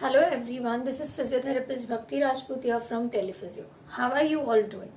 Hello everyone, this is physiotherapist Bhakti Rajputia from Telephysio. How are you all doing?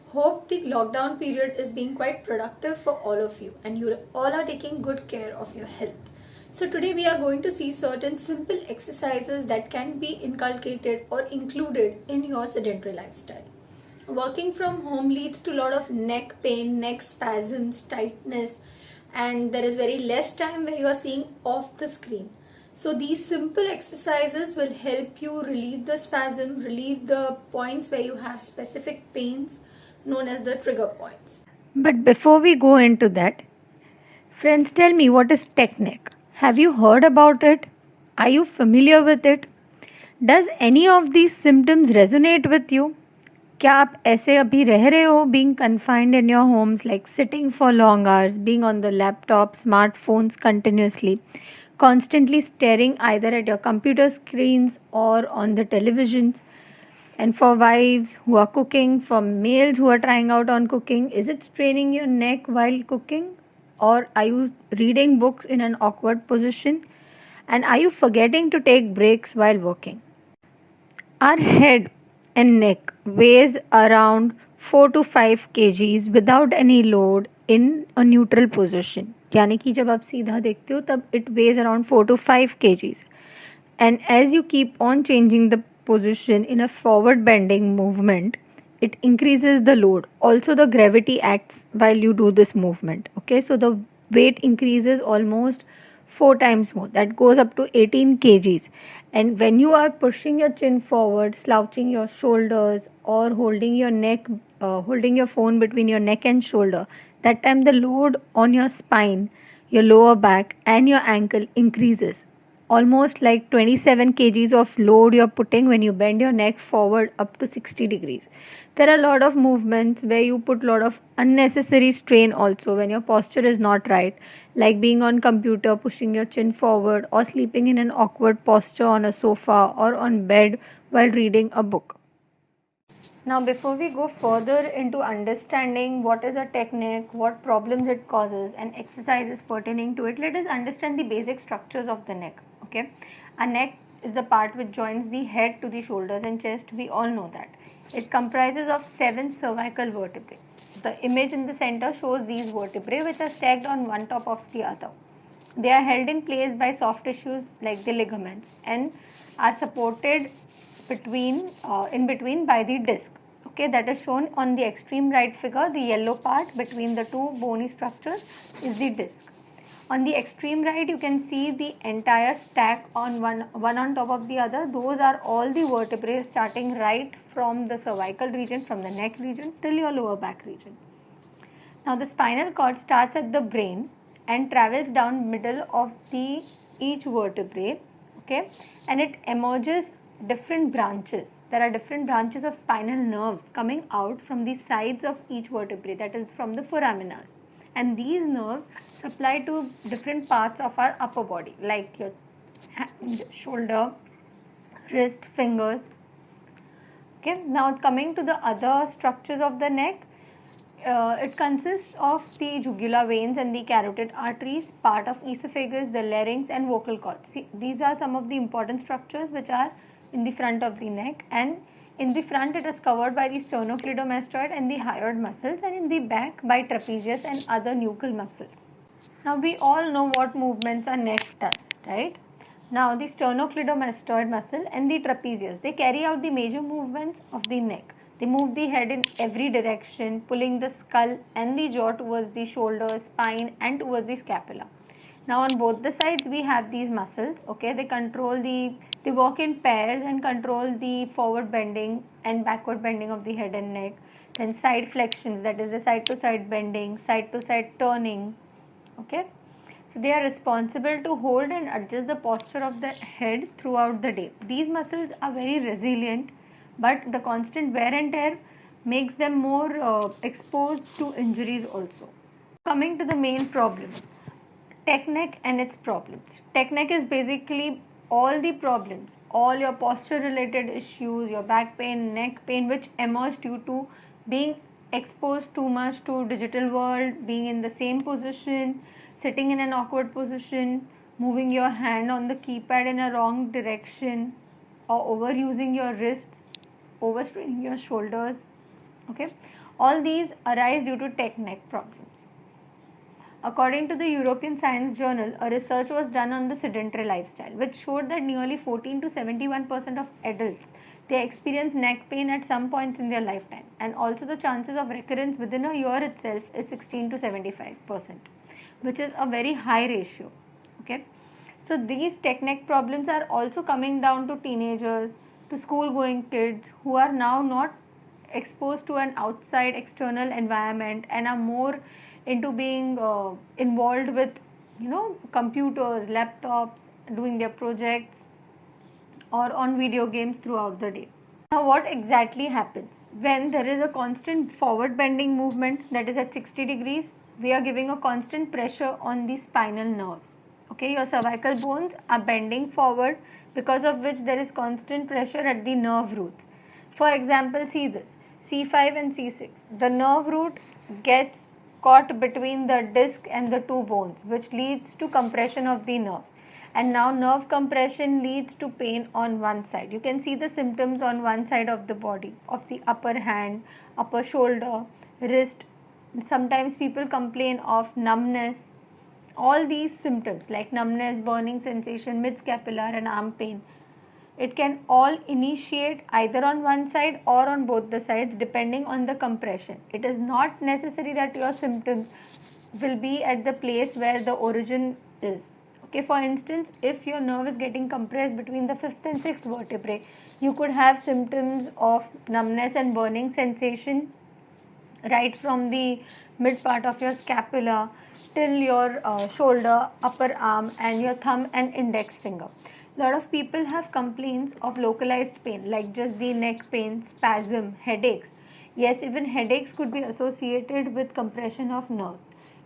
Hope the lockdown period is being quite productive for all of you and you all are taking good care of your health. So today we are going to see certain simple exercises that can be inculcated or included in your sedentary lifestyle. Working from home leads to a lot of neck pain, neck spasms, tightness, and there is very less time where you are seeing off the screen. So these simple exercises will help you relieve the spasm, relieve the points where you have specific pains known as the trigger points. But before we go into that, friends, tell me, what is technique? Have you heard about it? Are you familiar with it? Does any of these symptoms resonate with you? क्या आप ऐसे अभी रह रहे हो being confined in your homes, like sitting for long hours, being on the laptop, smartphones continuously, constantly staring either at your computer screens or on the televisions? And for wives who are cooking, for males who are trying out on cooking, is it straining your neck while cooking? Or are you reading books in an awkward position? And are you forgetting to take breaks while working? Our head and neck weighs around 4 to 5 kgs without any load in a neutral position. यानी कि जब आप सीधा देखते हो तब it weighs around 4 to 5 kgs. And as you keep on changing the position in a forward bending movement, it increases the load. Also, the gravity acts while you do this movement. Okay, so the weight increases almost 4 times more. That goes up to 18 kgs. And when you are pushing your chin forward, slouching your shoulders, or holding your neck, holding your phone between your neck and shoulder, that time the load on your spine, your lower back, and your ankle increases. Almost like 27 kgs of load you're putting when you bend your neck forward up to 60 degrees. There are a lot of movements where you put a lot of unnecessary strain also when your posture is not right, like being on computer, pushing your chin forward, or sleeping in an awkward posture on a sofa or on bed while reading a book. Now, before we go further into understanding what is a technique, what problems it causes, and exercises pertaining to it, let us understand the basic structures of the neck. Okay, a neck is the part which joins the head to the shoulders and chest. We all know that. It comprises of 7 cervical vertebrae. The image in the center shows these vertebrae which are stacked on one top of the other. They are held in place by soft tissues like the ligaments and are supported in between by the disc. Okay, that is shown on the extreme right figure. The yellow part between the two bony structures is the disc. On the extreme right, you can see the entire stack on one on top of the other. Those are all the vertebrae starting right from the cervical region, from the neck region till your lower back region. Now the spinal cord starts at the brain and travels down middle of the each vertebrae. Okay, and it emerges different branches. There are different branches of spinal nerves coming out from the sides of each vertebrae, that is from the foraminars. And these nerves supply to different parts of our upper body, like your hand, shoulder, wrist, fingers. Okay, now coming to the other structures of the neck, it consists of the jugular veins and the carotid arteries, part of esophagus, the larynx, and vocal cords. See, these are some of the important structures which are in the front of the neck, and in the front it is covered by the sternocleidomastoid and the hyoid muscles, and in the back by trapezius and other nuchal muscles. Now we all know what movements our neck does, right? Now the sternocleidomastoid muscle and the trapezius, they carry out the major movements of the neck. They move the head in every direction, pulling the skull and the jaw towards the shoulder, spine, and towards the scapula. Now on both the sides we have these muscles. Okay, they work in pairs and control the forward bending and backward bending of the head and neck. Then side flexions, that is the side to side bending, side to side turning. Okay, so they are responsible to hold and adjust the posture of the head throughout the day. These muscles are very resilient, but the constant wear and tear makes them more exposed to injuries also. Coming to the main problem, technique and its problems. Technique is basically all the problems, all your posture related issues, your back pain, neck pain, which emerge due to being exposed too much to digital world, being in the same position, sitting in an awkward position, moving your hand on the keypad in a wrong direction. or overusing your wrists, overstraining your shoulders. Okay, all these arise due to neck problems. According to the European Science Journal, a research was done on the sedentary lifestyle, which showed that nearly 14 to 71% of adults they experience neck pain at some points in their lifetime, and also the chances of recurrence within a year itself is 16 to 75%, which is a very high ratio. Okay, so these neck problems are also coming down to teenagers, to school going kids who are now not exposed to an outside external environment and are more into being involved with computers, laptops, doing their projects or on video games throughout the day. Now what exactly happens when there is a constant forward bending movement, that is at 60 degrees? We are giving a constant pressure on the spinal nerves. Okay, your cervical bones are bending forward, because of which there is constant pressure at the nerve roots. For example, see this, C5 and C6. The nerve root gets caught between the disc and the two bones, which leads to compression of the nerve. And now nerve compression leads to pain on one side. You can see the symptoms on one side of the body, of the upper hand, upper shoulder, wrist. Sometimes people complain of numbness. All these symptoms like numbness, burning sensation, mid-scapular and arm pain, it can all initiate either on one side or on both the sides depending on the compression. It is not necessary that your symptoms will be at the place where the origin is. Okay, for instance, if your nerve is getting compressed between the 5th and 6th vertebrae, you could have symptoms of numbness and burning sensation right from the mid part of your scapula till your shoulder, upper arm and your thumb and index finger. A lot of people have complaints of localized pain like just the neck pain, spasm, headaches. Yes, even headaches could be associated with compression of nerves,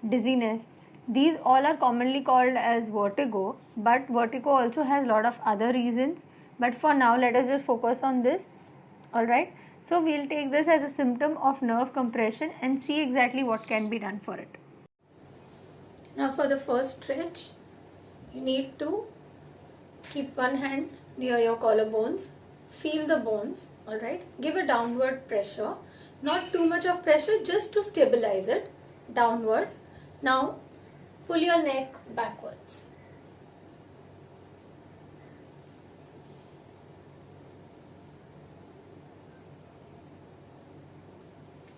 dizziness. These all are commonly called as vertigo, but vertigo also has a lot of other reasons. But for now, let us just focus on this. Alright, so we'll take this as a symptom of nerve compression and see exactly what can be done for it. Now for the first stretch, you need to keep one hand near your collarbones, feel the bones, alright, give a downward pressure, not too much of pressure, just to stabilize it, downward. Now pull your neck backwards.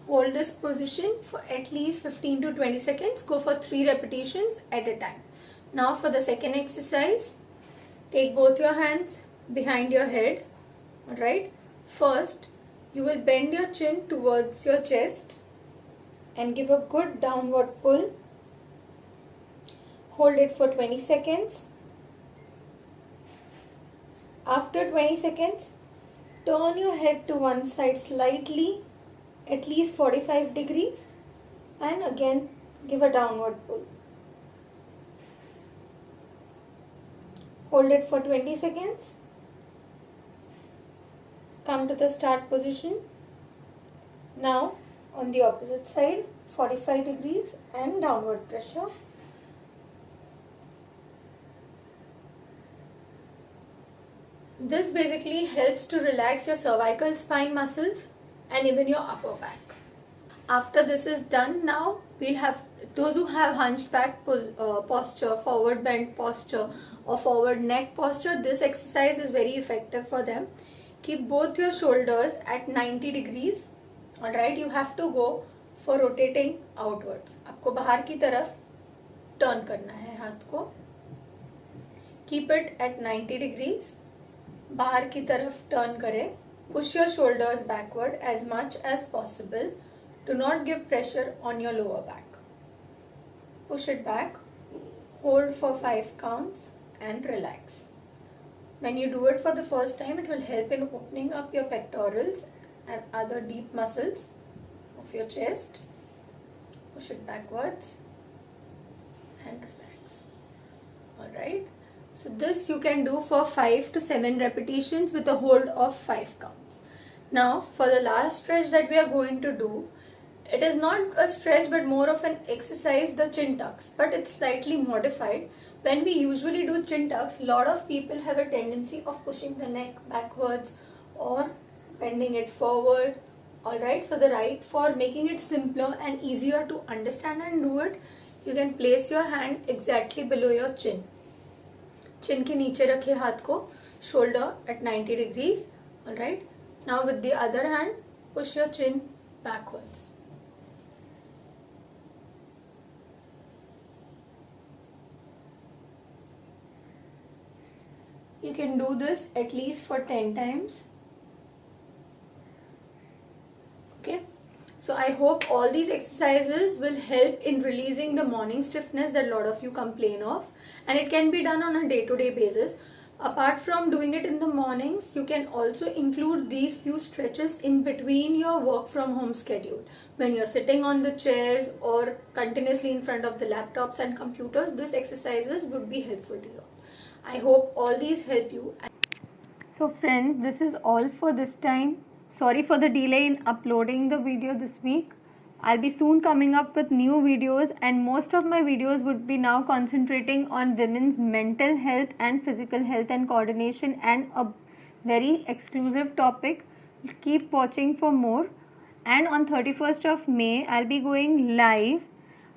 Hold this position for at least 15 to 20 seconds. Go for 3 repetitions at a time. Now for the second exercise, take both your hands behind your head. Alright. First, you will bend your chin towards your chest and give a good downward pull. Hold it for 20 seconds. After 20 seconds, turn your head to one side slightly, at least 45 degrees, and again give a downward pull. Hold it for 20 seconds. Come to the start position. Now on the opposite side, 45 degrees and downward pressure. This basically helps to relax your cervical spine muscles and even your upper back. After this is done, now we'll have those who have hunched back posture, forward bend posture or forward neck posture. This exercise is very effective for them. Keep both your shoulders at 90 degrees. Alright, you have to go for rotating outwards. आपको बाहर की तरफ turn करना है हाथ को. Keep it at 90 degrees. बाहर की तरफ turn करें. Push your shoulders backward as much as possible. Do not give pressure on your lower back. Push it back. Hold for 5 counts and relax. When you do it for the first time, it will help in opening up your pectorals and other deep muscles of your chest. Push it backwards and relax. Alright. So this you can do for 5 to 7 repetitions with a hold of 5 counts. Now for the last stretch that we are going to do, it is not a stretch but more of an exercise, the chin tucks, but it's slightly modified. When we usually do chin tucks, a lot of people have a tendency of pushing the neck backwards or bending it forward. Alright, so the right, for making it simpler and easier to understand and do it, you can place your hand exactly below your chin. Chin के नीचे रखे हाथ को, shoulder at 90 degrees. Alright, now with the other hand, push your chin backwards. You can do this at least for 10 times. Okay, so I hope all these exercises will help in releasing the morning stiffness that a lot of you complain of, and it can be done on a day-to-day basis. Apart from doing it in the mornings, you can also include these few stretches in between your work from home schedule. When you're sitting on the chairs or continuously in front of the laptops and computers, these exercises would be helpful to you. I hope all these help you. So friends, this is all for this time. Sorry for the delay in uploading the video this week. I'll be soon coming up with new videos, and most of my videos would be now concentrating on women's mental health and physical health and coordination, and a very exclusive topic. Keep watching for more. And on 31st of May, I'll be going live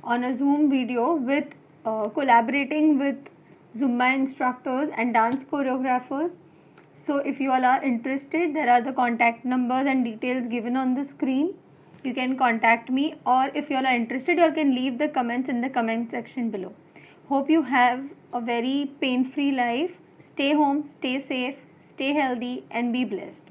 on a Zoom video with collaborating with Zumba instructors and dance choreographers. So if you all are interested, there are the contact numbers and details given on the screen. You can contact me, or if you all are interested, you can leave the comments in the comment section below. Hope you have a very pain-free life. Stay home, stay safe, stay healthy, and be blessed.